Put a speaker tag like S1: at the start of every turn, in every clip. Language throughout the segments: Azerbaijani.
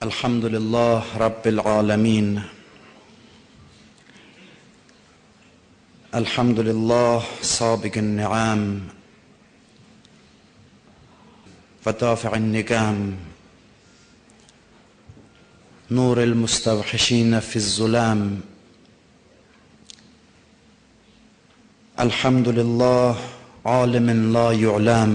S1: الحمد لله رب العالمين. الحمد لله سابق النعم ودافع النقم، نور المستوحشين في الظلام. الحمد لله عالم لا يعلم،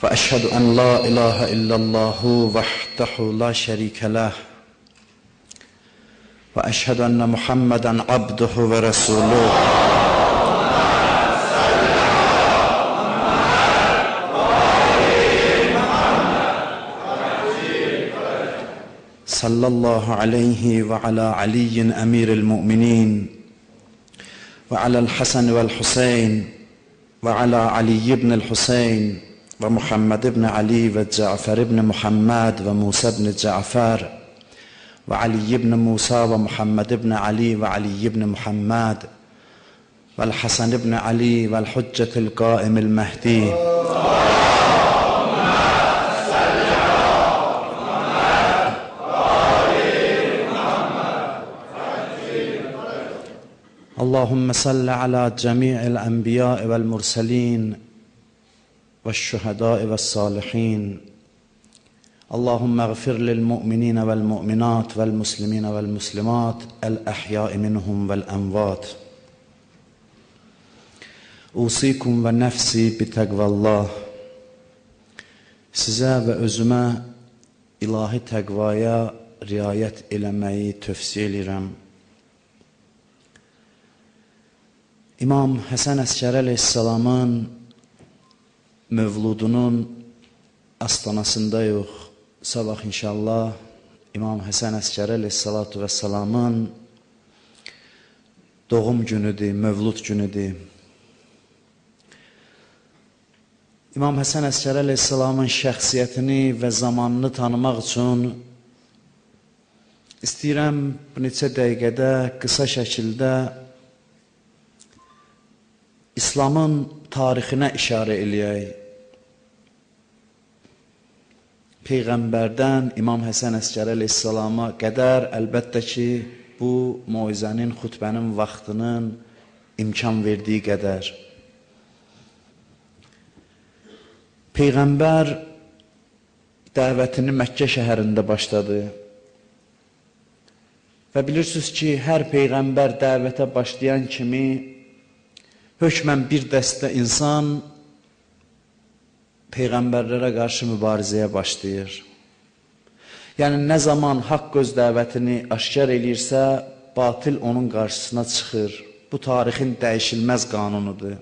S1: وأشهد أن لا إله إلا الله وحده لا شريك له، وأشهد أن محمدا عبده ورسوله. صلى الله عليه وعلى علي أمير المؤمنين، وعلى الحسن والحسين، وعلى علي بن الحسين، ومحمد بن علي، وجعفر بن محمد، وموسى بن جعفر، وعلي بن موسى، ومحمد بن علي، وعلي بن محمد، والحسن بن علي، والحجة القائم المهدي. اللهم صل على جميع الأنبياء والمرسلين والشهداء والصالحين. اللهم اغفر للمؤمنين والمؤمنات والمسلمين والمسلمات الأحياء منهم والأموات. أوصيكم ونفسي بتقوى الله. Sizə və özümə ilahi təqvaya riayət eləməyi tövsiyə edirəm. İmam Həsən Əskəri əleyhissalamın mövludunun astanasındayıq. Sabah inşallah İmam Həsən Əskəri əleyhissalatu vəssalamın doğum günüdür, mövlud günüdür. İmam Həsən Əskəri əleyhissalamın şəxsiyyətini və zamanını tanımaq üçün istəyirəm bu neçə dəqiqədə qısa şəkildə İslamın tarixinə işarə eləyək. Peyğəmbərdən İmam Həsən Əskəri əleyhissalama qədər əlbəttə ki, bu moizənin, xutbənin vaxtının imkan verdiyi qədər. Peyğəmbər dəvətini Məkkə şəhərində başladı. Və bilirsiniz ki, hər Peyğəmbər dəvətə başlayan kimi hökmən bir dəstə insan Peyğəmbərlərə qarşı mübarizəyə başlayır. Yəni, nə zaman haqq öz dəvətini aşkar eləyirsə, batil onun qarşısına çıxır. Bu, tarixin dəyişilməz qanunudur.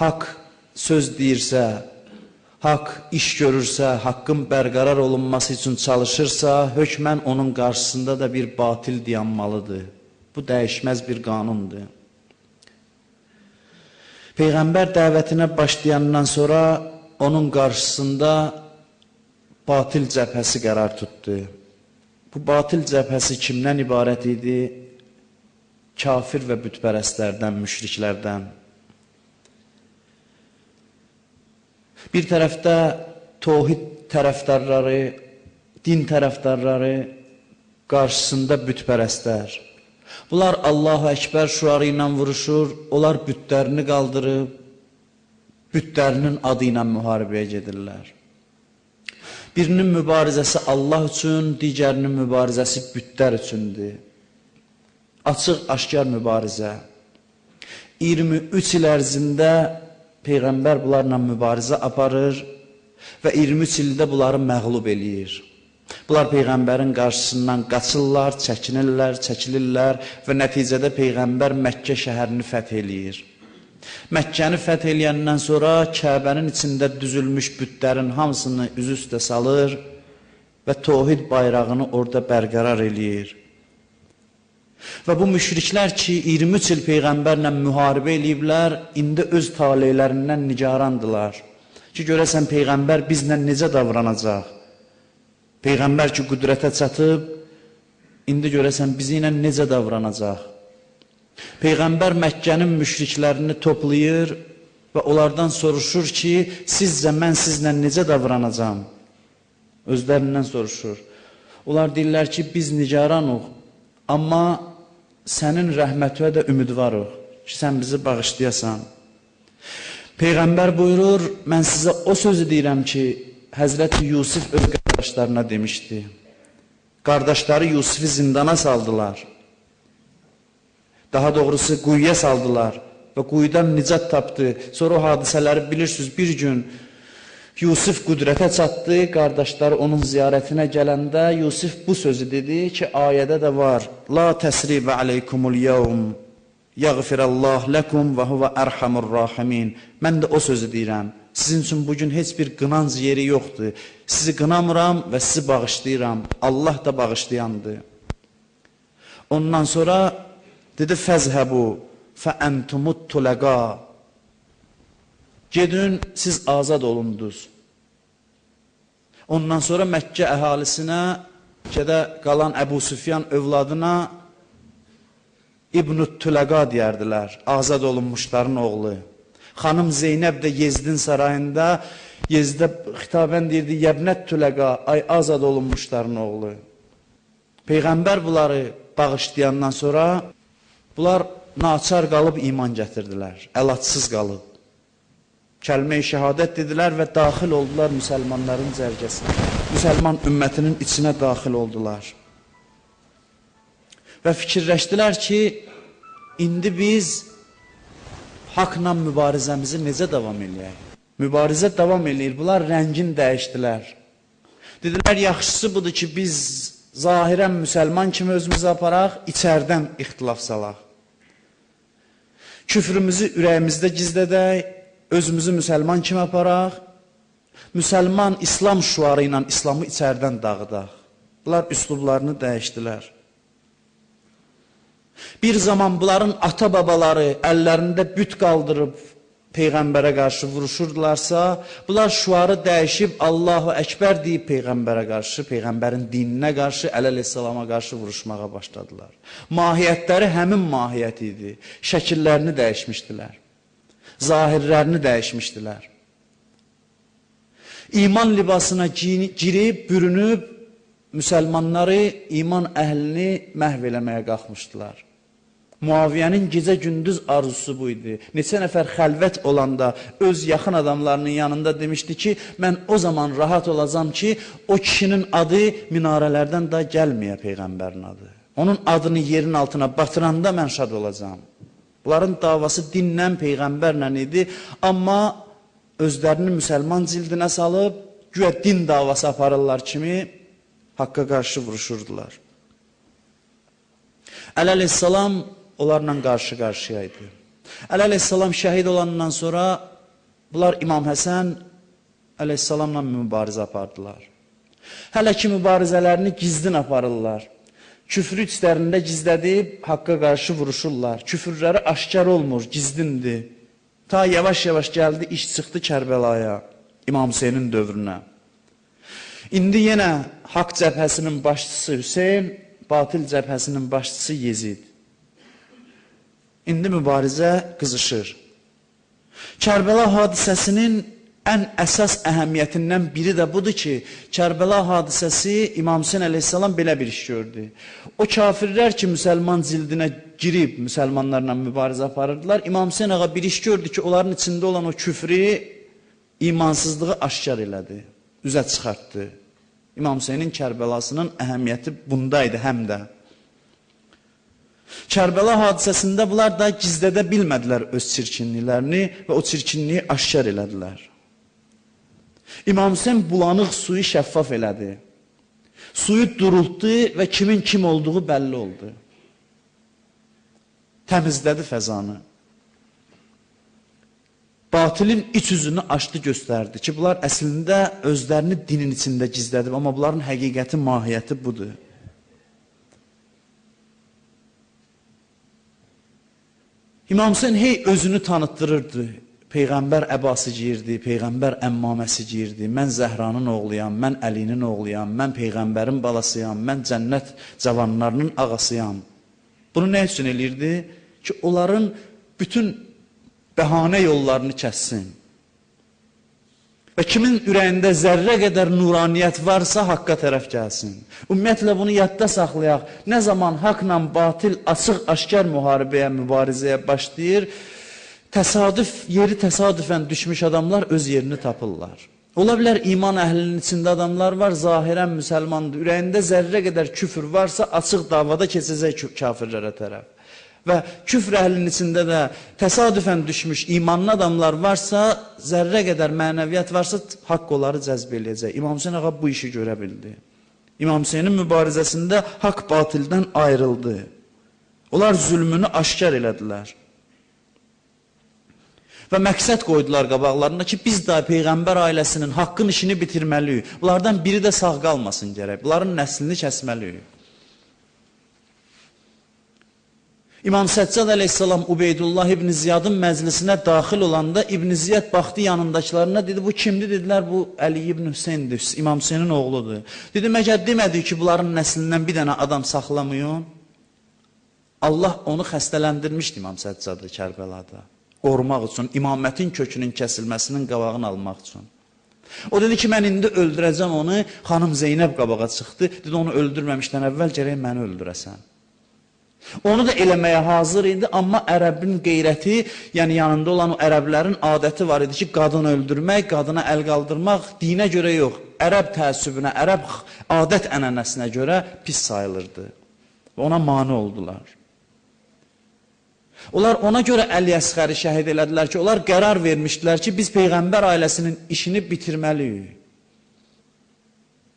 S1: Haqq söz deyirsə, haqq iş görürsə, haqqın bərqərar olunması üçün çalışırsa, hökmən onun qarşısında da bir batil dayanmalıdır. Bu, dəyişməz bir qanundur. Peyğəmbər dəvətinə başlayandan sonra onun qarşısında batil cəbhəsi qərar tutdu. Bu batil cəbhəsi kimdən ibarət idi? Kafir və bütpərəstlərdən, müşriklərdən. Bir tərəfdə tövhid tərəfdarları, din tərəfdarları, qarşısında bütpərəstlər. Bunlar Allahu Əkbər şüarı ilə vuruşur, onlar bütlərini qaldırıb, bütlərinin adı ilə müharibəyə gedirlər. Birinin mübarizəsi Allah üçün, digərinin mübarizəsi bütlər üçündür. Açıq, aşkar mübarizə. 23 il ərzində Peyğəmbər bunlarla mübarizə aparır və 23 ildə bunları məğlub eləyir. Bunlar Peyğəmbərin qarşısından qaçırlar, çəkilirlər və nəticədə Peyğəmbər Məkkə şəhərini fəth eləyir. Məkkəni fəth eləyəndən sonra Kəbənin içində düzülmüş bütlərin hamısını üz üstə salır və tövhid bayrağını orada bərqərar eləyir. Və bu müşriklər ki, 23 il Peyğəmbərlə müharibə eləyiblər, indi öz taleylərindən nigarandılar. Ki, görəsən Peyğəmbər bizlə necə davranacaq? Peyğəmbər ki, qüdrətə çatıb, indi görəsən bizi ilə necə davranacaq? Peyğəmbər Məkkənin müşriklərini toplayır və onlardan soruşur ki, sizcə mən sizlə necə davranacam? Özlərindən soruşur. Onlar deyirlər ki, biz nigaranıq, amma sənin rəhmətinə də ümidvarıq ki, sən bizi bağışlayasan. Peyğəmbər buyurur, mən sizə o sözü deyirəm ki, Həzrəti Yusuf öz qardaşlarına demişdi. Qardaşları Yusufu zindana saldılar. Daha doğrusu quyuya saldılar və quyudan nicat tapdı. Sonra o hadisələri bilirsiniz, bir gün Yusuf qüdrətə çatdı, qardaşları onun ziyarətinə gələndə Yusuf bu sözü dedi ki, ayədə də var. La təsribə aleykumul yevm, yəğfirəllah ləkum və huvə ərhamur rahimin. Mən də o sözü deyirəm. Sizin üçün bugün heç bir qınanc yeri yoxdur. Sizi qınamıram və sizi bağışlayıram. Allah da bağışlayandır. Ondan sonra dedi, fəzhəbu fəəntumut tuləqa. Gedin, siz azad olundunuz. Ondan sonra Məkkə əhalisinə, Məkkədə qalan Əbu Süfyan övladına İbn-ü Tüləqa deyərdilər, azad olunmuşların oğlu. Xanım Zeynəb də Yezdin sarayında, Yezdə xitabən deyirdi, Yəbnət Tüləqa, ay azad olunmuşların oğlu. Peyğəmbər bunları bağışlayandan sonra, bunlar naçar qalıb iman gətirdilər, əlacsız qalıb. Kəlmə-i şəhadət dedilər və daxil oldular müsəlmanların cərgəsinə. Müsəlman ümmətinin içinə daxil oldular. Və fikirləşdilər ki, indi biz haqla mübarizəmizi necə davam eləyək? Mübarizə davam eləyir, bunlar rəngin dəyişdilər. Dedilər, yaxşısı budur ki, biz zahirən müsəlman kimi özümüzü aparaq, içərdən ixtilaf salaq. Küfrümüzü ürəyimizdə gizlədək, özümüzü müsəlman kimi aparaq, müsəlman İslam şüarı ilə İslamı içərdən dağıdaq. Bunlar üslublarını dəyişdilər. Bir zaman bunların ata-babaları əllərində büt qaldırıb Peyğəmbərə qarşı vuruşurdularsa, bunlar şüarı dəyişib Allahu Əkbər deyib Peyğəmbərə qarşı, Peyğəmbərin dininə qarşı, əleyhissalama qarşı vuruşmağa başladılar. Mahiyyətləri həmin mahiyyət idi. Şəkillərini dəyişmişdilər. Zahirlərini dəyişmişdilər. İman libasına girib, bürünüb, müsəlmanları, iman əhlini məhv eləməyə qalxmışdılar. Muaviyyənin gecə-gündüz arzusu bu idi. Neçə nəfər xəlvət olanda öz yaxın adamlarının yanında demişdi ki, mən o zaman rahat olacam ki, o kişinin adı minarələrdən da gəlməyə Peyğəmbərin adı. Onun adını yerin altına batıranda mən şad olacam. Bunların davası dinlə, Peyğəmbərlə idi, amma özlərini müsəlman cildinə salıb, güya din davası aparırlar kimi haqqa qarşı vuruşurdular. Əleyhissalam onlarla qarşı-qarşıya idi. Əleyhissalam şəhid olandan sonra bunlar İmam Həsən əleyhissalamla mübarizə apardılar. Hələ ki mübarizələrini gizlin aparırlar. Küfrü içlərində gizlədib haqqa qarşı vuruşurlar. Küfürləri aşkar olmur, gizlindir. Ta yavaş-yavaş gəldi, iş çıxdı Kərbəlaya, İmam Hüseynin dövrünə. İndi yenə haqq cəbhəsinin başçısı Hüseyn, batil cəbhəsinin başçısı Yezid. İndi mübarizə qızışır. Kərbəla hadisəsinin ən əsas əhəmiyyətindən biri də budur ki, Kərbəla hadisəsi İmam Hüseyn əleyhissalam belə bir iş gördü. O kafirlər ki, müsəlman cildinə girib müsəlmanlarla mübarizə aparırdılar, İmam Hüseyn ağa bir iş gördü ki, onların içində olan o küfrü, imansızlığı aşkar elədi, üzə çıxartdı. İmam Hüseynin Kərbəlasının əhəmiyyəti bundaydı həm də. Kərbəla hadisəsində bunlar da gizlədə bilmədilər öz çirkinliklərini və o çirkinliyi aşkar elədilər. İmam Hüseyn bulanıq suyu şəffaf elədi. Suyu durultdu və kimin kim olduğu bəlli oldu. Təmizlədi fəzanı. Batilin iç üzünü açdı, göstərdi ki, bunlar əslində özlərini dinin içində gizlədib, amma bunların həqiqəti, mahiyyəti budur. İmam Hüseyn hey özünü tanıtdırırdı. Peyğəmbər əbası giyirdi, Peyğəmbər əmmaməsi giyirdi. Mən Zəhranın oğluyam, mən Əlinin oğluyam, mən Peyğəmbərin balasıyam, mən cənnət cavanlarının ağasıyam. Bunu nə üçün eləyirdi? Ki, onların bütün bəhanə yollarını kəssin. Və kimin ürəyində zərrə qədər nuraniyyət varsa, haqqa tərəf gəlsin. Ümumiyyətlə, bunu yadda saxlayaq. Nə zaman haqla batil açıq-aşkar mübarizəyə başlayır, yeri təsadüfən düşmüş adamlar öz yerini tapırlar. Ola bilər, iman əhlinin içində adamlar var, zahirən müsəlmandır. Ürəyində zərrə qədər küfür varsa, açıq davada keçəcək kafirlərə tərəf. Və küfr əhlinin içində də təsadüfən düşmüş imanlı adamlar varsa, zərrə qədər mənəviyyat varsa, haqq onları cəzb eləyəcək. İmam Hüseyin ağa bu işi görə bildi. İmam Hüseynin mübarizəsində haqq batildən ayrıldı. Onlar zülmünü aşkar elədilər. Və məqsəd qoydular qabaqlarında ki, biz də Peyğəmbər ailəsinin haqqın işini bitirməliyik. Bunlardan biri də sağ qalmasın gərək. Bunların nəslini kəsməliyik. İmam Səccad əleyhissalam Ubeydullah İbn Ziyadın məclisinə daxil olanda İbn Ziyad baxdı yanındakilərine, dedi, bu kimdir? Dedilər, bu Əli İbn Hüseyndir, İmam Hüseynin oğludur. Dedi, məgər demədik ki, bunların nəslindən bir dənə adam saxlamayın. Allah onu xəstələndirmişdi İmam Səccadı Kərbəlada. Qorumaq üçün, imamətin kökünün kəsilməsinin qabağını almaq üçün. O dedi ki, mən indi öldürəcəm onu. Xanım Zeynəb qabağa çıxdı. Dedi, onu öldürməmişdən əvvəl gərək məni öldürəsən. Onu da eləməyə hazır idi, amma ərəbin qeyrəti, yəni yanında olan o ərəblərin adəti var idi ki, qadın öldürmək, qadına əl qaldırmaq dinə görə yox, ərəb təəssübünə, ərəb adət ənənəsinə görə pis sayılırdı. Və ona mane oldular. Onlar ona görə Əli Əsğəri şəhid elədilər ki, onlar qərar vermişdilər ki, biz Peyğəmbər ailəsinin işini bitirməliyik.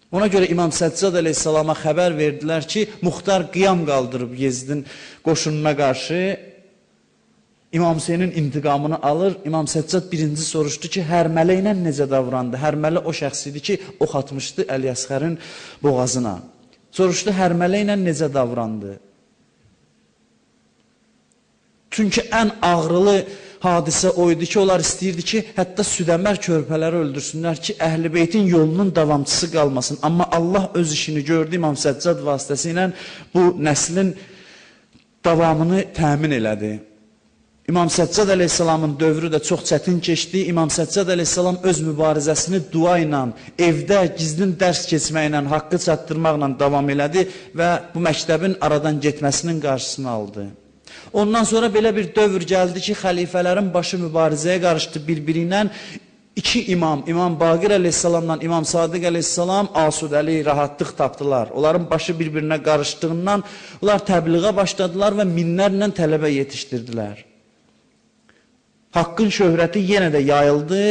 S1: Ona görə İmam Səccad əleyhissalama xəbər verdilər ki, Muxtar qiyam qaldırıb Yezdin qoşununa qarşı İmam Hüseynin intiqamını alır. İmam Səccad birinci soruşdu ki, Hərmələ ilə necə davrandı? Hərmələ o şəxs idi ki, ox atmışdı Əli Əsğərin boğazına. Soruşdu, Hərmələ ilə necə davrandı? Çünki ən ağrılı hadisə o idi ki, onlar istəyirdi ki, hətta südəmər körpələri öldürsünlər ki, Əhl-i Beytin yolunun davamçısı qalmasın. Amma Allah öz işini gördü İmam Səccad vasitəsilə bu nəslin davamını təmin elədi. İmam Səccad əleyhissalamın dövrü də çox çətin keçdi. İmam Səccad əleyhissalam öz mübarizəsini dua ilə, evdə gizlin dərs keçməklə, haqqı çatdırmaqla davam elədi və bu məktəbin aradan getməsinin qarşısını aldı. Ondan sonra belə bir dövr gəldi ki, xəlifələrin başı mübarizəyə qarışdı bir-biri ilə. İki imam, İmam Baqir əleyhissalamla İmam Sadiq əleyhissalam asudəli, rahatlıq tapdılar. Onların başı bir-birinə qarışdığından onlar təbliğə başladılar və minlərlə tələbə yetişdirdilər. Haqqın şöhrəti yenə də yayıldı.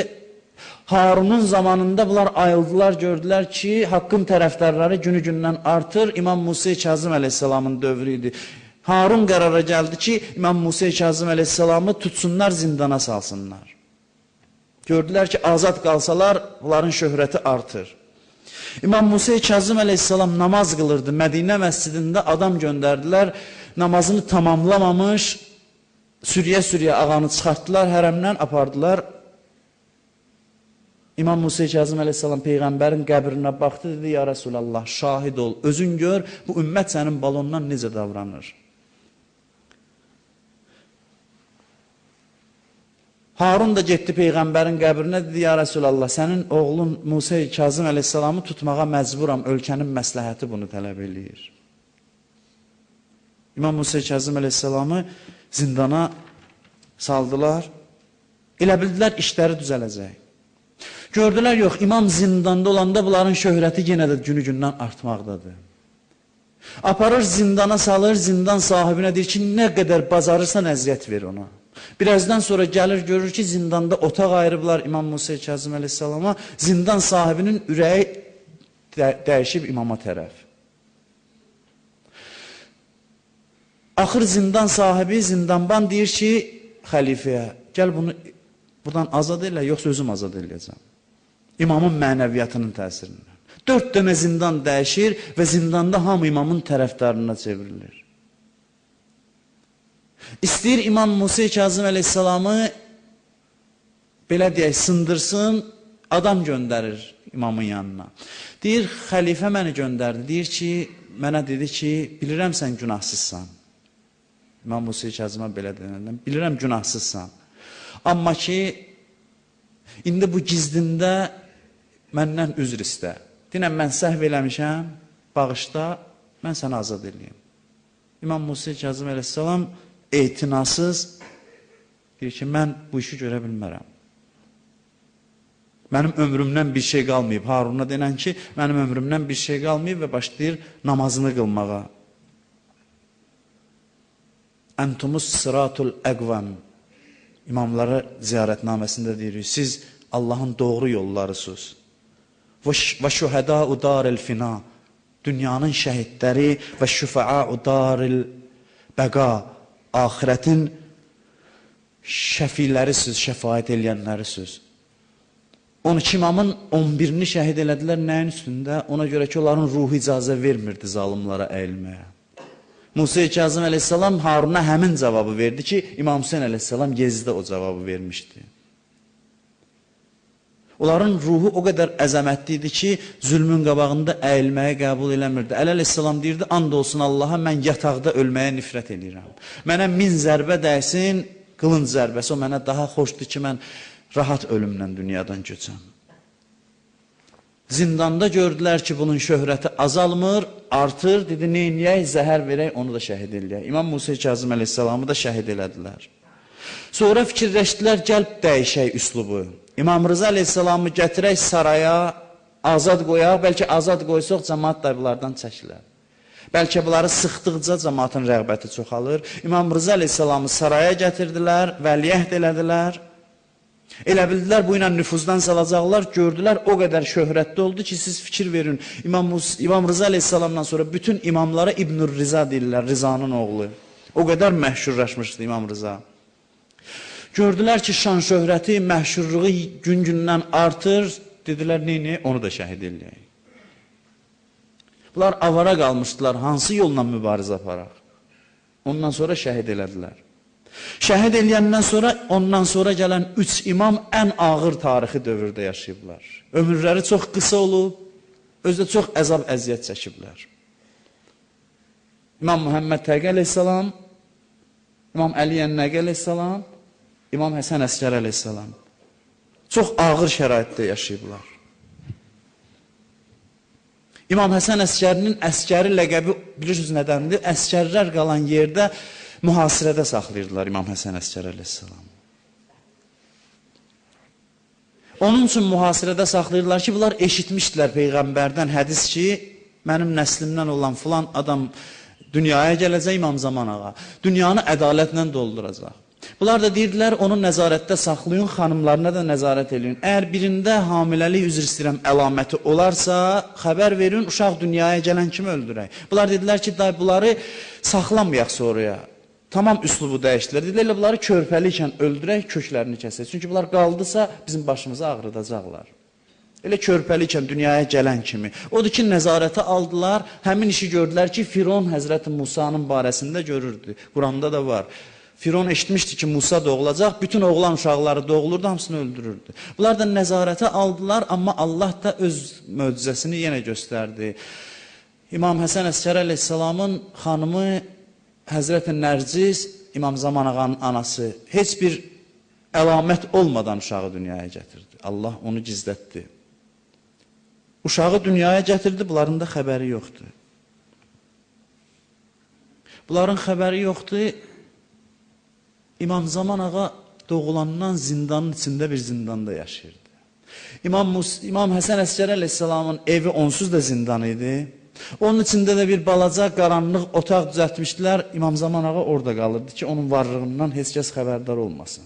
S1: Harunun zamanında bunlar ayıldılar, gördülər ki, haqqın tərəfdarları günü-gündən artır. İmam Musa Kazım əleyhissalamın dövrü idi. Harun qərara gəldi ki, İmam Musa Kazım əleyhissalamı tutsunlar, zindana salsınlar. Gördülər ki, azad qalsalar, bunların şöhrəti artır. İmam Musa Kazım əleyhissalam namaz qılırdı. Mədinə məscidində adam göndərdilər, namazını tamamlamamış, sürüyə-sürüyə ağanı çıxartdılar, hərəmdən apardılar. İmam Musa Kazım əleyhissalam Peyğəmbərin qəbrinə baxdı, dedi, ya Rasulallah, şahid ol, özün gör, bu ümmət sənin balondan necə davranır. Harun da getdi Peyğəmbərin qəbrinə, dedi, ya Rasulallah, sənin oğlun Musa Kazım əleyhissalamı tutmağa məcburam, ölkənin məsləhəti bunu tələb eləyir. İmam Musa Kazım əleyhissalamı zindana saldılar, elə bildilər işləri düzələcək. Gördülər, yox, imam zindanda olanda bunların şöhrəti yenə də günü-gündən artmaqdadır. Aparır, zindana salır, zindan sahibinə deyir ki, nə qədər bacarırsan əziyyət ver ona. Birazdan sonra gəlir, görür ki, zindanda otaq ayırıblar İmam Musa Kazım əleyhissalama, zindan sahibinin ürəyi dəyişib imama tərəf. Axır zindan sahibi, zindanban deyir ki, xəlifəyə, gəl bunu buradan azad elə, yoxsa özüm azad eləyəcəm. İmamın mənəviyyatının təsirindən. 4 dənə zindan dəyişir və zindanda hamı imamın tərəfdarına çevrilir. İstəyir İmam Musa Kazım əleyhissalamı belə deyək, sındırsın, adam göndərir imamın yanına. Deyir, xəlifə məni göndərdi, deyir ki, mənə dedi ki, bilirəm sən günahsızsan. İmam Musa Kazıma belə denilən, bilirəm günahsızsan. Amma ki, indi bu gizdində məndən üzr istə. Dinən, mən səhv eləmişəm, bağışda, mən səni azad edeyim. İmam Musa Kazım əleyhissalam etinasız deyir ki, mən bu işi görə bilmərəm. Mənim ömrümdən bir şey qalmayıb. Haruna denən ki, mənim ömrümdən bir şey qalmayıb və başlayır namazını qılmağa. Entumus sıratul əqvəm. İmamları ziyarətnaməsində deyirik, siz Allahın doğru yollarısınız. Və şühədâ'u daril fina. Dünyanın şəhidləri və şüfə'a'u daril bəqa. Ahirətin şəfilərisiz, şəfaət eləyənlərisiz. 12 imamın 11-ni şəhid elədilər nəyin üstündə? Ona görə ki, onların ruhu icazə vermirdi zalimlara əyilməyə. Musa Kazım əleyhissalam Haruna həmin cavabı verdi ki, İmam Hüseyin əleyhissalam Yezdə o cavabı vermişdi. Onların ruhu o qədər əzəmətli idi ki, zülmün qabağında əyilməyə qəbul eləmirdi. Əli əleyhissalam deyirdi, and olsun Allaha, mən yataqda ölməyə nifrət edirəm. Mənə 1000 zərbə dəysin, qılınc zərbəsi, o mənə daha xoşdur ki, mən rahat ölümlə dünyadan göçəm. Zindanda gördülər ki, bunun şöhrəti azalmır, artır, dedi, neyniyək, zəhər verək, onu da şəhid eləyək. İmam Musa Kazım əleyhissalamı da şəhid elədilər. Sonra fikirləşdilər, gəlb dəyişək üslubu. İmam Rıza əleyhissalamı gətirək saraya, azad qoyaq, bəlkə azad qoysaq, cəmaat da bunlardan çəkilər. Bəlkə bunları sıxdıqca cəmaatın rəğbəti çoxalır. İmam Rıza əleyhissalamı saraya gətirdilər, vəliəhd elədilər. Elə bildilər, bu ilə nüfuzdan salacaqlar, gördülər, o qədər şöhrətli oldu ki, siz fikir verin, İmam Rıza əleyhissalamdan sonra bütün imamlara İbnül Rıza deyirlər, Rızanın oğlu. O qədər məhşurlaşmışdı İmam Rıza. Gördülər ki, şan şöhrəti, məhşurluğu gün-gündən artır, dedilər, neyini, onu da şəhid eləyək. Bunlar avara qalmışdılar, hansı yolla mübarizə aparaq? Ondan sonra şəhid elədilər. Şəhid eləyəndən sonra, ondan sonra gələn 3 imam ən ağır tarixi dövrdə yaşayıblar. Ömürləri çox qısa olub, özdə çox əzab, əziyyət çəkiblər. İmam Muhammed Təqi əleyhissalam, İmam Əli Ənnəqi əleyhissalam, İmam Həsən Əskər əleyhissalam. Çox ağır şəraitdə yaşayıblar. İmam Həsən Əskərinin əskəri ləqəbi bilirsiniz nədəndir? Əskərlər qalan yerdə mühasirədə saxlayırdılar İmam Həsən Əskər əleyhissalam. Onun üçün mühasirədə saxlayırdılar ki, bunlar eşitmişdilər Peyğəmbərdən hədis ki, mənim nəslimdən olan filan adam dünyaya gələcək İmam Zaman ağa. Dünyanı ədalətlə dolduracaq. Bunlar da deyirdilər, onu nəzarətdə saxlayın, xanımlarına da nəzarət edin. Əgər birində hamiləlik, üzr istəyirəm, əlaməti olarsa, xəbər verin, uşaq dünyaya gələn kimi öldürək. Bunlar dedilər ki, bunları saxlamayaq sonraya. Tamam üslubu dəyişdilər. Dedilər, bunları körpəlikən öldürək, köklərini kəsək. Çünki bunlar qaldısa, bizim başımızı ağrıdacaqlar. Elə körpəlikən dünyaya gələn kimi. Odur ki, nəzarətə aldılar, həmin işi gördülər ki, Firon Həzrəti Musanın barəsində görürdü. Quranda da var. Firon eşitmişdi ki, Musa doğulacaq, bütün oğlan uşaqları doğulurdu, hamısını öldürürdü. Bunlar da nəzarətə aldılar, amma Allah da öz möcüzəsini yenə göstərdi. İmam Həsən Əskər əleyhissalamın xanımı Həzrəti Nərcis, İmam Zaman ağanın anası, heç bir əlamət olmadan uşağı dünyaya gətirdi. Allah onu gizlətdi. Uşağı dünyaya gətirdi, bunların da xəbəri yoxdur. Bunların xəbəri yoxdur. İmam Zaman ağa doğulandan zindanın içində bir zindanda yaşayırdı. İmam Həsən Əskər əleyhissalamın evi onsuz da zindan idi. Onun içində də bir balaca, qaranlıq otaq düzəltmişdilər. İmam Zaman ağa orada qalırdı ki, onun varlığından heç kəs xəbərdar olmasın.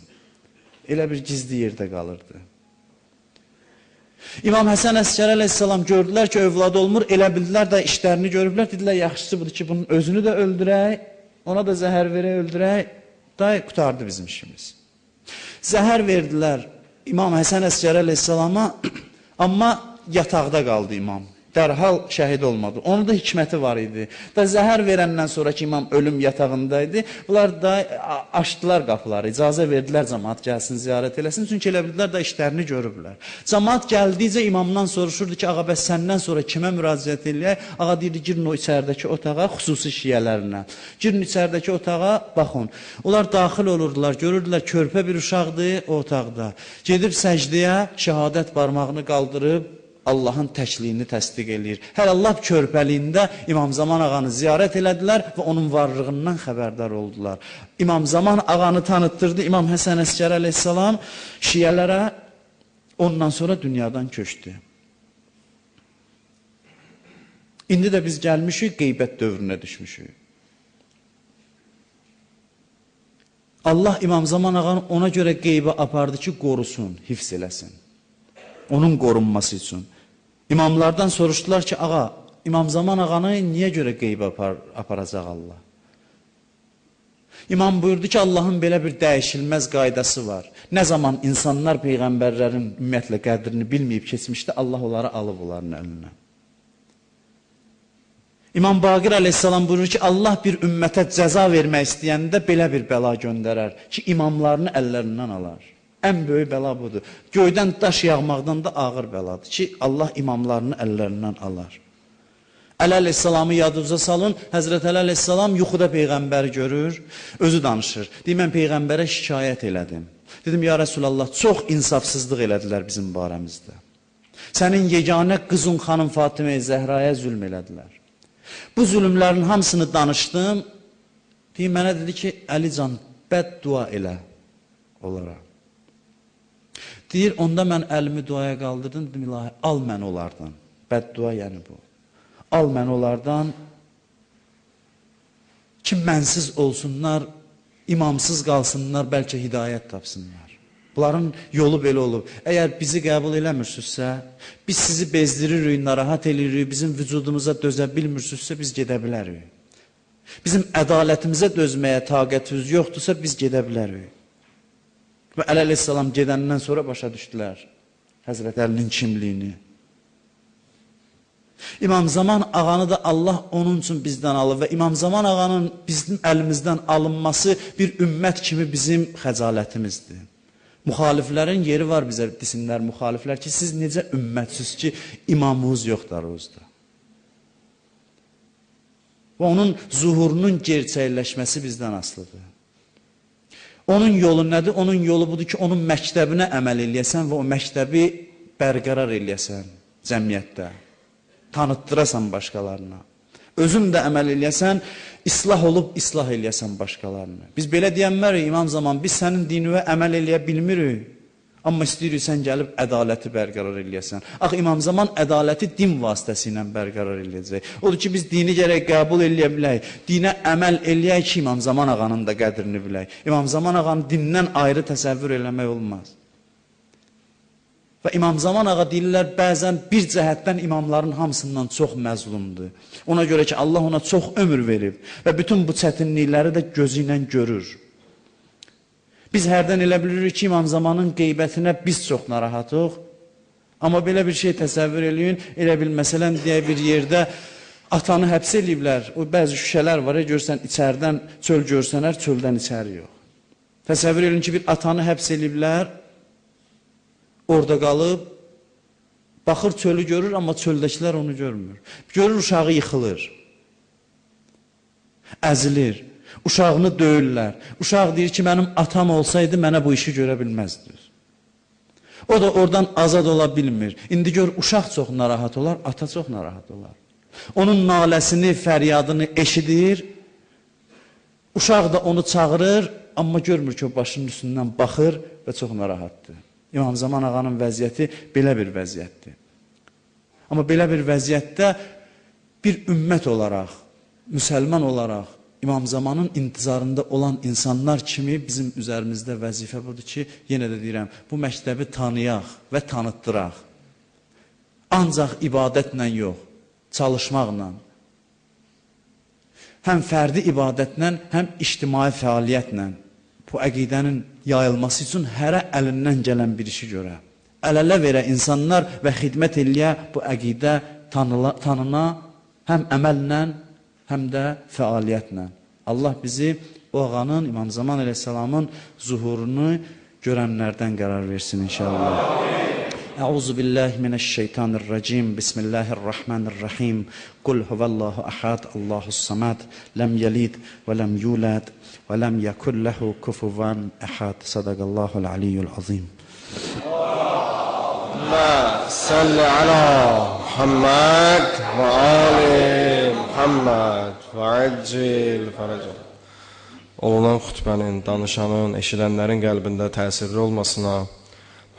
S1: Elə bir gizli yerdə qalırdı. İmam Həsən Əskər əleyhissalam gördülər ki, övladı olmur, elə bildilər də işlərini görüblər. Dedilər, yaxşısı budur ki, bunun özünü də öldürək, ona da zəhər verək, öldürək. Qutardı bizim işimiz. Zəhər verdilər İmam Həsən Əskər əleyhissalama, amma yataqda qaldı imam. Dərhal şəhid olmadı. Onun da hikməti var idi. Da zəhər verəndən sonraki imam ölüm yatağındaydı. Bunlar da açdılar qapıları, icazə verdilər cəmaat gəlsin, ziyarət eləsin. Çünki elə bildilər da işlərini görüblər. Cəmaat gəldikcə imamdan soruşurdu ki, ağa bəs səndən sonra kimə müraciət eləyək? Ağa deyirdi, girin o içəridəki otağa, xüsusi şiyələrinə. Girin içəridəki otağa, baxın. Onlar daxil olurdular, görürdülər körpə bir uşaqdır o otaqda. Gedib səcdəyə şəhadət barmağını qaldırıb, Allahın təkliyini təsdiq eləyir. Hələ lap körpəliyində İmam Zaman ağanı ziyarət elədilər və onun varlığından xəbərdar oldular. İmam Zaman ağanı tanıtdırdı İmam Həsən Əskər əleyhissalam şiyələrə, ondan sonra dünyadan köçdü. İndi də biz gəlmişik, qeybət dövrünə düşmüşük. Allah İmam Zaman ağanı ona görə qeybə apardı ki, qorusun, hifz eləsin. Onun qorunması üçün. İmamlardan soruşdular ki, ağa, İmam Zaman ağanı niyə görə qeybə aparacaq Allah? İmam buyurdu ki, Allahın belə bir dəyişilməz qaydası var. Nə zaman insanlar peyğəmbərlərin ümumiyyətlə qədrini bilməyib keçmişdə, Allah onları alıb onların əlinə. İmam Baqir əleyhissalam buyurur ki, Allah bir ümmətə cəza vermək istəyəndə belə bir bəla göndərər ki, imamlarını əllərindən alar. Ən böyük bəla budur. Göydən daş yağmaqdan da ağır bəladır ki, Allah imamlarını əllərindən alar. Əli əleyhissalamı yadınıza salın. Həzrət Əli əleyhissalam yuxuda peyğəmbəri görür, özü danışır. Deyir, mən peyğəmbərə şikayət elədim. Dedim, ya Rəsulallah, çox insafsızlıq elədilər bizim barəmizdə. Sənin yeganə qızın xanım Fatimə-i Zəhraya zülm elədilər. Bu zülmlərin hamısını danışdım. Deyir, mənə dedi ki, Əlican, bəddua elə onlara. Deyir, onda mən əlimi duaya qaldırdım, dedim, ilahi, al məni onlardan. Bəddua yəni bu. Al məni onlardan ki, mənsiz olsunlar, imamsız qalsınlar, bəlkə hidayət tapsınlar. Bunların yolu belə olub. Əgər bizi qəbul eləmirsizsə, biz sizi bezdiririk, narahat eləyirik, bizim vücudumuza dözə bilmirsizsə, biz gedə bilərik. Bizim ədalətimizə dözməyə taqətimiz yoxdursa, biz gedə bilərik. Və Əli əleyhissalam gedəndən sonra başa düşdülər Həzrət Əlinin kimliyini. İmam Zaman ağanı da Allah onun üçün bizdən alır və İmam Zaman ağanın bizim əlimizdən alınması bir ümmət kimi bizim xəcalətimizdir. Müxaliflərin yeri var bizə desinlər müxaliflər ki, siz necə ümmətsiz ki, imamınız yoxdur aranızda. Və onun zuhurunun gerçəkləşməsi bizdən asılıdır. Onun yolu nədir? Onun yolu budur ki, onun məktəbinə əməl eləyəsən və o məktəbi bərqərar eləyəsən cəmiyyətdə. Tanıtdırasan başqalarına. Özün də əməl eləyəsən, islah olub islah eləyəsən başqalarını. Biz belə deyənmərik, İmam Zaman, biz sənin dinivə əməl eləyə bilmirik. Amma istəyirik sən gəlib ədaləti bərqərar eləyəsən. Axı İmam Zaman ədaləti din vasitəsilə bərqərar eləyəcək. Odur ki, biz dini gərək qəbul eləyə bilək. Dinə əməl eləyək ki, İmam Zaman ağanın da qədrini bilək. İmam Zaman ağanı dindən ayrı təsəvvür eləmək olmaz. Və İmam Zaman ağa deyirlər, bəzən bir cəhətdən imamların hamısından çox məzlumdur. Ona görə ki, Allah ona çox ömür verib və bütün bu çətinlikləri də gözü ilə görür. Biz hərdən elə bilirik ki, İmam Zamanın qeybətinə biz çox narahatıq. Amma belə bir şey təsəvvür eləyin, elə bil, məsələn, deyək bir yerdə atanı həbs eləyiblər. O bəzi şüşələr var, görsən, içərdən çöl görsənər, çöldən içəri yox. Təsəvvür eləyin ki, bir atanı həbs eləyiblər, orada qalıb, baxır çölü görür, amma çöldəkilər onu görmür. Görür, uşağı yıxılır, əzilir. Uşağını döyürlər. Uşaq deyir ki, mənim atam olsaydı mənə bu işi görə bilməzdi. O da oradan azad ola bilmir. İndi gör, uşaq çox narahat olar, ata çox narahat olar. Onun naləsini, fəryadını eşidir. Uşaq da onu çağırır, amma görmür ki, o başının üstündən baxır və çox narahatdır. İmam Zaman ağanın vəziyyəti belə bir vəziyyətdir. Amma belə bir vəziyyətdə bir ümmət olaraq, müsəlman olaraq, İmam Zamanın intizarında olan insanlar kimi bizim üzərimizdə vəzifə budur ki, yenə də deyirəm, bu məktəbi tanıyaq və tanıtdıraq. Ancaq ibadətlə yox, çalışmaqla. Həm fərdi ibadətlə, həm ictimai fəaliyyətlə bu əqidənin yayılması üçün hərə əlindən gələn bir işi görə. Əl-ələ verə insanlar və xidmət eləyə bu əqidə tanına, həm əməllə, həm də fəaliyyətlə. Allah bizi o ağanın, İmam Zaman əleyhissalamın zuhurunu görənlərdən qərar versin inşallah. Əuzu billahi minəşşeytanirracim. Bismillahirrahmanirrahim. Qul huvallahu ahad, Allahus samad, ləm yəlid və ləm yulad və ləm yəkul ləhu kufuvan ahad. Sadaqallahul aliyyul azim.
S2: Allahümme salli ala Muhammed ve ali Muhammed ve accil fərəcə. Olunan xütbənin, danışanın, eşidənlərin qəlbində təsirli olmasına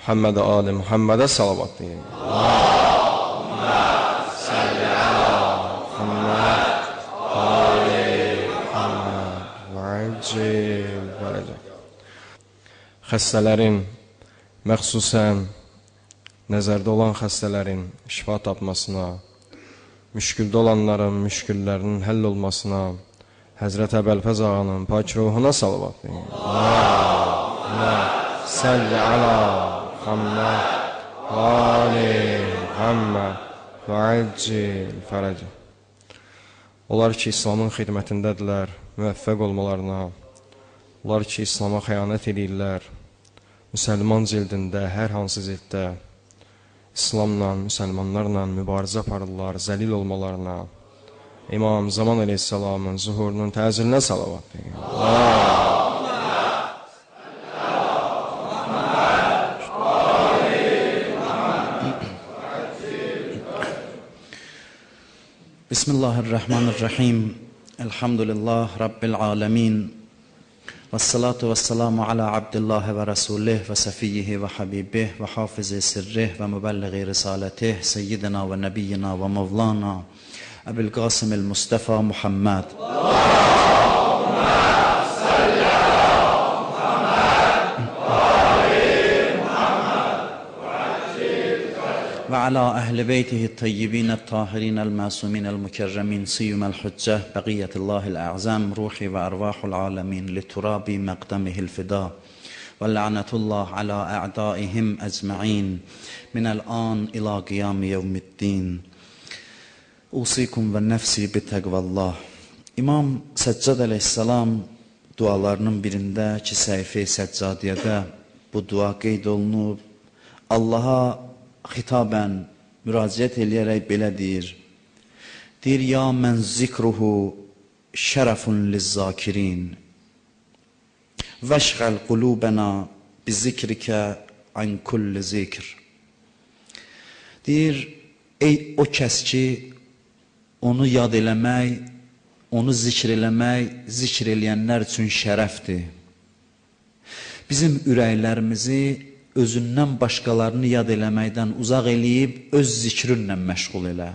S2: Muhammed-ə ali Muhammedə salavat deyin. Allahümme salli ala Muhammed ve ali Muhammed ve accil fərəcə. Xəstələrin, məxsusən nəzərdə olan xəstələrin şifa tapmasına, müşküldə olanların müşküllərinin həll olmasına, Həzrət Əbəlfəz ağanın pak ruhuna salavat deyin. Allahümme salli ala Muhammed və ali Muhammed və accil fərəcə. Onlar ki, İslamın xidmətindədirlər, müvəffəq olmalarına, onlar ki, İslama xəyanət edirlər, müsəlman cildində, hər hansı zilddə İslamla, müsəlmanlarla mübarizə aparırlar, zəlil olmalarına, İmam Zaman əleyhissalamın zuhurunun təzilinə salavat deyin.
S1: Bismillahirrahmanirrahim. Elhamdülillah Rabbil alemin. Vessalatu vesselamu ala abdillahi ve rasulih ve sefiyyihi ve habibih ve hafizi sirrih ve mübelliği risaletih seyyidina ve nebiyyina ve mevlana Ebu'l Qasim el-Mustafa Muhammed.
S2: Allahümme salli ala Muhammed ve ali Muhammed ve accil fərəcə.
S1: Ve ala ehli beytihi tayyibin el-tahirin el-masumin el-mükerremin siyum el-hucceh beqiyyetillahil a'zam ruhi ve ervahul alemin liturabi meqdemihil fida ve la'netullah ala a'daihim ecma'in minel an ila qiyami yevmiddin. Usikum və nəfsi bitəqvallah. İmam Səccad əleyhissalam dualarının birində ki, səhifə-i Səccadiyyədə bu dua qeyd olunub. Allaha xitabən müraciət eləyərək belə deyir. Deyir, ya mən zikruhu şərəfun lizzakirin. Vəşğəl qulubəna bizikrikə an kulli zikr. Deyir, ey o kəs ki, onu yad eləmək, onu zikr eləmək, zikr eləyənlər üçün şərəfdir. Bizim ürəklərimizi özündən başqalarını yad eləməkdən uzaq eləyib, öz zikrinlə məşğul elə.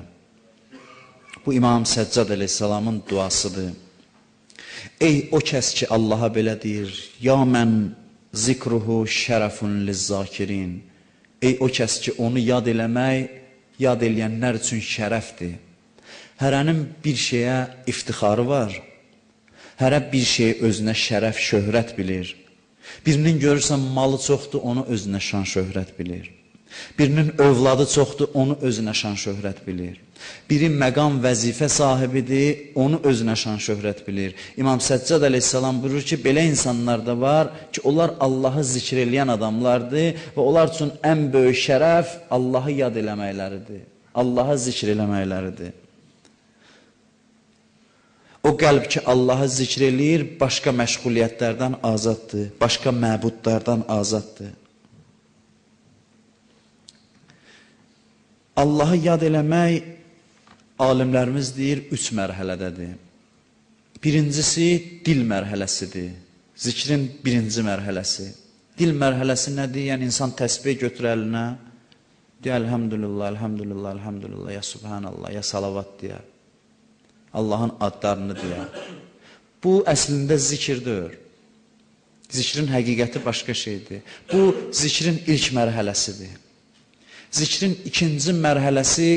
S1: Bu İmam Səccad əleyhissalamın duasıdır. Ey o kəs ki, Allaha belə deyir, ya mən zikruhu şərəfun lizzakirin. Ey o kəs ki, onu yad eləmək, yad eləyənlər üçün şərəfdir. Hərənin bir şeyə iftixarı var. Hərə bir şey özünə şərəf, şöhrət bilir. Birinin görürsən malı çoxdur, onu özünə şan, şöhrət bilir. Birinin övladı çoxdur, onu özünə şan, şöhrət bilir. Biri məqam, vəzifə sahibidir, onu özünə şan, şöhrət bilir. İmam Səccad əleyhissalam buyurur ki, belə insanlar da var ki, onlar Allahı zikr eləyən adamlardır və onlar üçün ən böyük şərəf Allahı yad eləməkləridir. Allahı zikr eləməkləridir. O qəlb ki, Allahı zikr eləyir, başqa məşğuliyyətlərdən azaddır, başqa məbudlardan azaddır. Allahı yad eləmək, alimlərimiz deyir, 3 mərhələdədir. Birincisi, dil mərhələsidir. Zikrin birinci mərhələsi. Dil mərhələsi nədir? Yəni, insan təsbih götür əlinə, deyə, elhamdülillah, elhamdülillah, elhamdülillah, ya subhanallah, ya salavat deyə. Allahın adlarını deyə. Bu, əslində zikirdir. Zikrin həqiqəti başqa şeydir. Bu, zikrin ilk mərhələsidir. Zikrin ikinci mərhələsi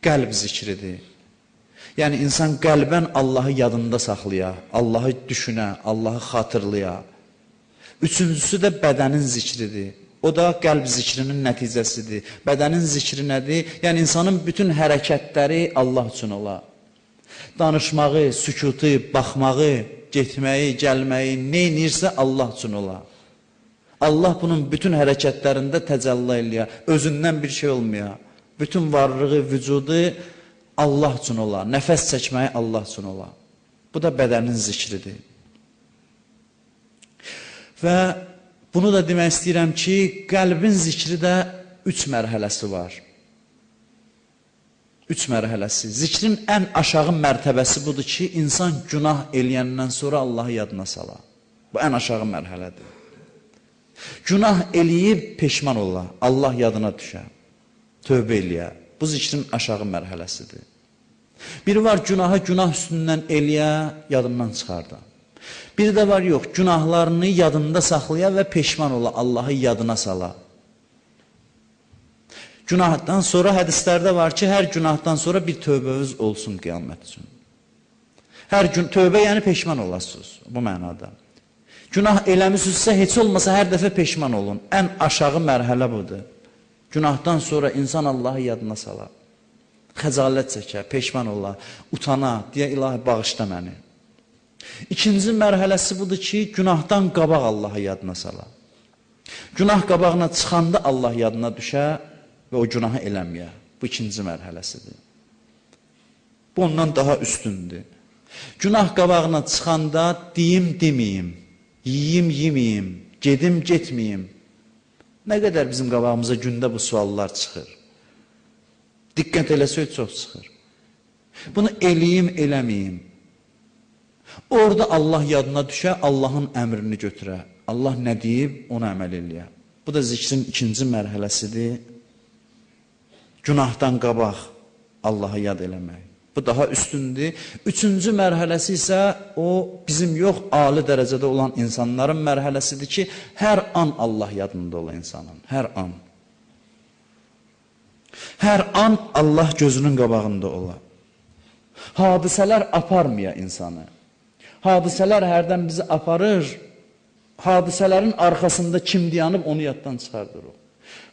S1: qəlb zikridir. Yəni, insan qəlbən Allahı yadında saxlaya, Allahı düşünə, Allahı xatırlaya. Üçüncüsü də bədənin zikridir. O da qəlb zikrinin nəticəsidir. Bədənin zikri nədir? Yəni insanın bütün hərəkətləri Allah üçün ola. Danışmağı, sükutu, baxmağı, getməyi, gəlməyi, neynirsə Allah üçün ola. Allah bunun bütün hərəkətlərində təcəlli eləyə, özündən bir şey olmaya. Bütün varlığı, vücudu Allah üçün ola, nəfəs çəkməyi Allah üçün ola. Bu da bədənin zikridir. Və bunu da demək istəyirəm ki, qəlbin zikri də 3 mərhələsi var. 3 mərhələsi. Zikrin ən aşağı mərtəbəsi budur ki, insan günah eləyəndən sonra Allahı yadına sala. Bu ən aşağı mərhələdir. Günah eləyib peşman ola, Allah yadına düşə, tövbə eləyə. Bu zikrin aşağı mərhələsidir. Biri var günahı günah üstündən eləyə, yadından çıxarda. Biri də var yox, günahlarını yadında saxlaya və peşman ola, Allahı yadına sala. Günahdan sonra hədislərdə var ki, hər günahdan sonra bir tövbəniz olsun qiyamət üçün. Hər gün tövbə yəni peşman olasınız bu mənada. Günah eləmisinizsə heç olmasa hər dəfə peşman olun. Ən aşağı mərhələ budur. Günahdan sonra insan Allahı yadına sala. Xəcalət çəkə, peşman ola, utana, deyə ilahi bağışla məni. İkinci mərhələsi budur ki, günahdan qabaq Allahı yadına sala. Günah qabağına çıxanda Allah yadına düşə və o günahı eləməyə. Bu ikinci mərhələsidir. Bu ondan daha üstündür. Günah qabağına çıxanda deyim, deməyim, yiyim, yeməyim, gedim, getməyim. Nə qədər bizim qabağımıza gündə bu suallar çıxır. Diqqət eləsək çox çıxır. Bunu eləyim, eləməyim. Orada Allah yadına düşə, Allahın əmrini götürə. Allah nə deyib, ona əməl eləyə. Bu da zikrin ikinci mərhələsidir. Günahdan qabaq Allahı yad eləmək. Bu daha üstündür. Üçüncü mərhələsi isə o bizim yox, ali dərəcədə olan insanların mərhələsidir ki, hər an Allah yadında ola insanın. Hər an. Hər an Allah gözünün qabağında ola. Hadisələr aparmaya insanı. Hadisələr hərdən bizi aparır. Hadisələrin arxasında kim dayanıb onu yaddan çıxardırıq.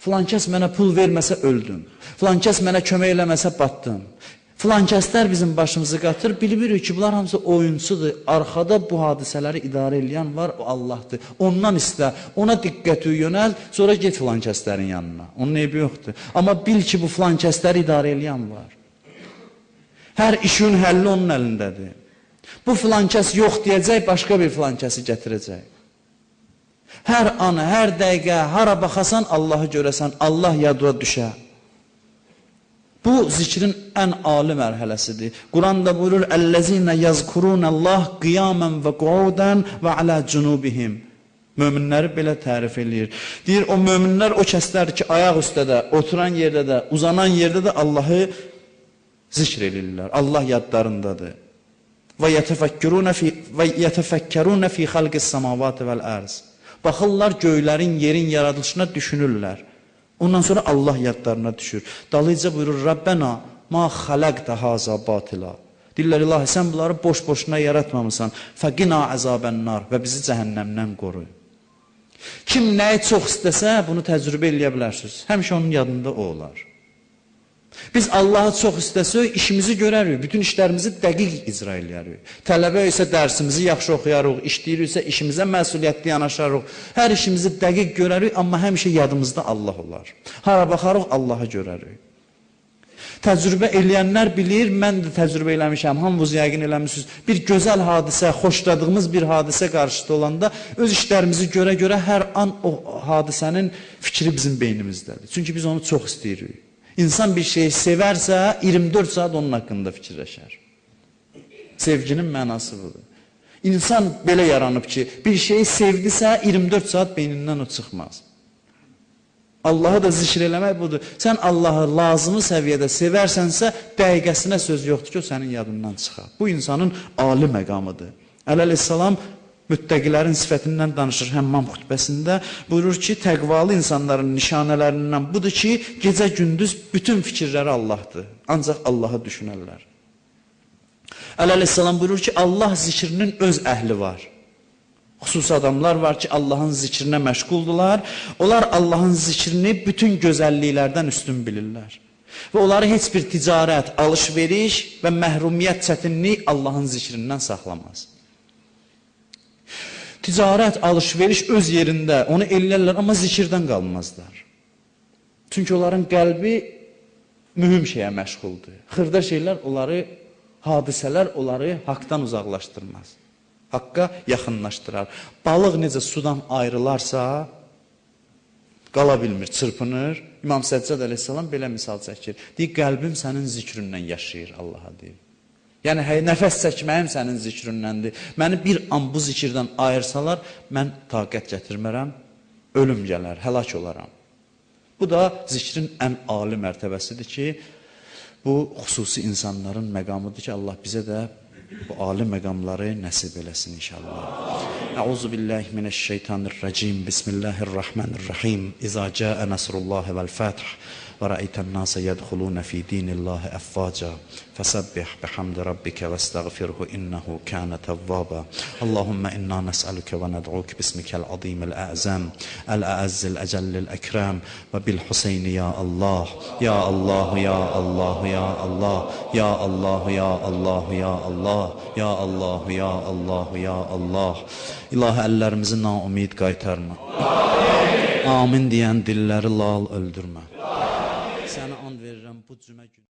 S1: Filan kəs mənə pul verməsə öldüm. Filan kəs mənə kömək eləməsə batdım. Filan kəslər bizim başımızı qatır. Bilirik ki, bunlar hamısı oyunçudur. Arxada bu hadisələri idarə edən var, o Allahdır. Ondan istə, ona diqqəti yönəl, sonra get filan kəslərin yanına. Onun eybi yoxdur. Amma bil ki, bu filan kəsləri idarə edən var. Hər işin həlli onun əlindədir. Bu filan kəs yox deyəcək, başqa bir filan kəsi gətirəcək. Hər an, hər dəqiqə, hara baxasan Allahı görəsən, Allah yadına düşə. Bu zikrin ən ali mərhələsidir. Quranda buyurur: "Ellezine yazkurunallah qiyamen ve qu'udan ve ala cunubihim." Möminləri belə tərif eləyir. Deyir, o möminlər o kəslər ki, ayaq üstə də, oturan yerdə də, uzanan yerdə də Allahı zikr eləyirlər. Allah yadlarındadır. Və yetefekkerun fi xalqis semavati vel arz. Baxırlar göylərin, yerin yaradılışına düşünürlər. Ondan sonra Allah yadlarına düşür. Dalıca buyurur: "Rabbena ma xalaqta haza batila." Deyirlər, İlahi, sən bunları boş-boşuna yaratmamısan. Fəqina əzabənnar və bizi cəhənnəmdən qoru. Kim nəyi çox istəsə, bunu təcrübə eləyə bilərsiniz. Həmişə onun yadında o olar. Biz Allahı çox istəsək, işimizi görərik, bütün işlərimizi dəqiq icra edərik. Tələbə isə dərsimizi yaxşı oxuyarıq, işləyiriksə işimizə məsuliyyətli yanaşarıq. Hər işimizi dəqiq görərik, amma həmişə yadımızda Allah olar. Hara baxarıq, Allahı görərik. Təcrübə eləyənlər bilir, mən də təcrübə eləmişəm, hamınız yəqin eləmişsiniz. Bir gözəl hadisə, xoşladığımız bir hadisə qarşıda olanda öz işlərimizi görə-görə hər an o hadisənin fikri bizim beynimizdədir. Çünki biz onu çox istəyirik. İnsan bir şeyi sevərsə 24 saat onun haqqında fikirləşər. Sevginin mənası budur. İnsan belə yaranıb ki, bir şeyi sevdisə 24 saat beynindən o çıxmaz. Allahı da zikr eləmək budur. Sən Allahı lazımı səviyyədə sevərsənsə, dəqiqəsinə söz yoxdur ki, o sənin yadından çıxar. Bu insanın ali məqamıdır. Əleyhissalam müttəqilərin sifətindən danışır Həmmam xutbəsində. Buyurur ki, təqvalı insanların nişanələrindən budur ki, gecə-gündüz bütün fikirləri Allahdır. Ancaq Allahı düşünərlər. Əleyhissalam buyurur ki, Allah zikrinin öz əhli var. Xüsusi adamlar var ki, Allahın zikrinə məşğuldurlar. Onlar Allahın zikrini bütün gözəlliklərdən üstün bilirlər. Və onları heç bir ticarət, alış-veriş və məhrumiyyət çətinlik Allahın zikrindən saxlamaz. Ticarət, alış-veriş öz yerində, onu ellərlər, amma zikirdən qalmazlar. Çünki onların qəlbi mühüm şeyə məşğuldur. Xırda şeylər, hadisələr onları haqdan uzaqlaşdırmaz. Haqqa yaxınlaşdırar. Balıq necə sudan ayrılarsa, qala bilmir, çırpınır. İmam Səccad əleyhissalam belə misal çəkir. Deyir, qəlbim sənin zikrindən yaşayır, Allaha deyir. Yəni, nəfəs çəkməyim sənin zikrindəndir. Məni bir an bu zikirdən ayırsalar, mən taqət gətirmərəm, ölüm gələr, həlak olaram. Bu da zikrin ən ali mərtəbəsidir ki, bu xüsusi insanların məqamıdır ki, Allah bizə də bu ali məqamları nəsib eləsin inşallah. Əuzu billahi minəşşeytanirracim. Bismillahirrahmanirrahim. İza cəə nəsrullahi vəl-fəth və rəeytən nasa yədxulunə fi dinillahi əfvaca. Fəsəbbih bihamdi rabbikə və estəğfirhu innehu kənə təvvaba. Allahümmə inna nəsəlükə və nəd'uk bismikəl azimil əzəm, əl-əəzzil əcəllil əkrəm və bil-Huseyni ya Allah. Ya Allah, ya Allah, ya Allah, ya Allah, ya Allah, ya Allah, ya Allah, ya Allah, ya Allah. İlahi, əllərimizi naumid qaytarma. Amin deyən dilləri lal öldürmə. Sənə and verirəm bu cümə günü.